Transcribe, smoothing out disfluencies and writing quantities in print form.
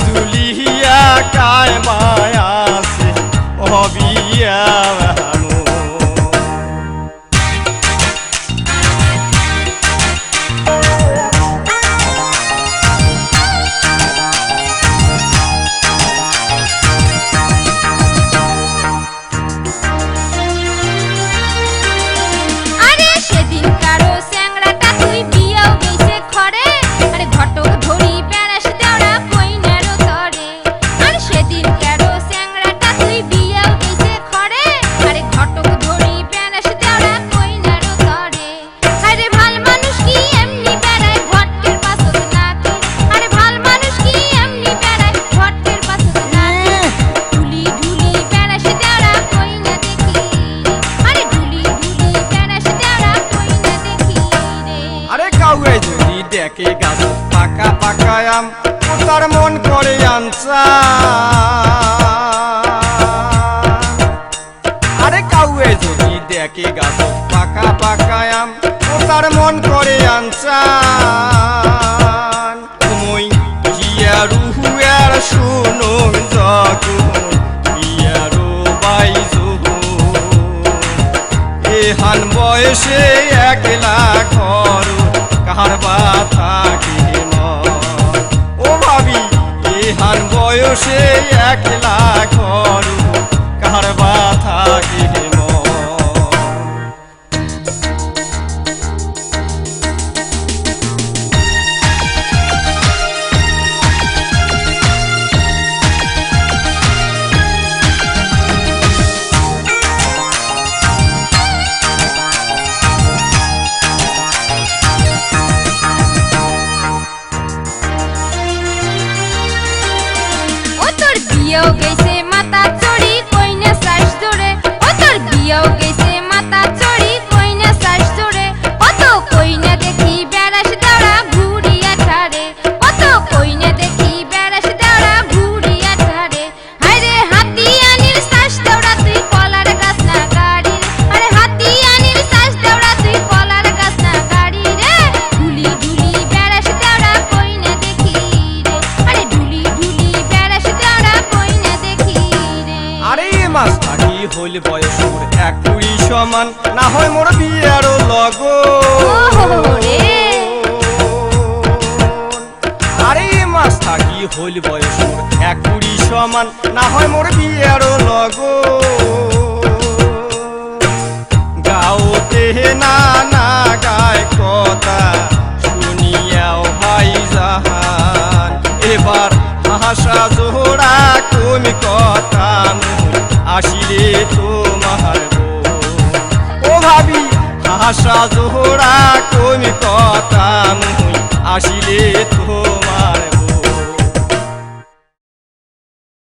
Julia কায় মায়াছে অবিয়া দেখে গাছ পাকা পাকা আম তার মন করে আনসা আরে কাউয়ে যদি দেখে গাছ পাকা পাকা আম তার মন করে আনসা মই হিয়ারু হুয়ার শুনো যখন হিয়ারো বাইজো এহান বয়সে একলা ঘর কাহার বাথা কি ও ভাবি এহান বয়সে একলা ঘর কাহার বাথা কি বিয়াও গেছে মাথা চড়ি কইনা শ্বাস ধরে ও তোর বিয়াও গেছে মাথা চড়ি কইনা শ্বাস ধরে কত কইনা দেখি বেড়াস দাঁড়া ঘুরিয়া ছাড়ে কত কইনা দেখি বেড়াস দাঁড়া ঘুরিয়া ছাড়ে হায়রে হাতি আনির শ্বাস দৌড়া তুই কলার গাছ না গাড়ি আরে হাতি আনির শ্বাস দৌড়া তুই কলার গাছ না গাড়ি রে ঢুলি ঢুলি বেড়াস দাঁড়া কইনা দেখি রে আরে ঢুলি ঢুলি বেড়াস দাঁড়া মাস থাকি হইল বয়স এক কুড়ি সমান না হয় মোর বিয়ারও লগ আরে মাস থাকি হইল বয়স এক কুড়ি সমান না হয় মোর বিয়ারও লগ গাওতে না না গায় কথা শুনিয়াও ভাই জাহান এবার হাসা জোড়া তুমি কথা আসিলে তোমার ও ভাবি হাসা জোড়া তুমি কথা আসিলে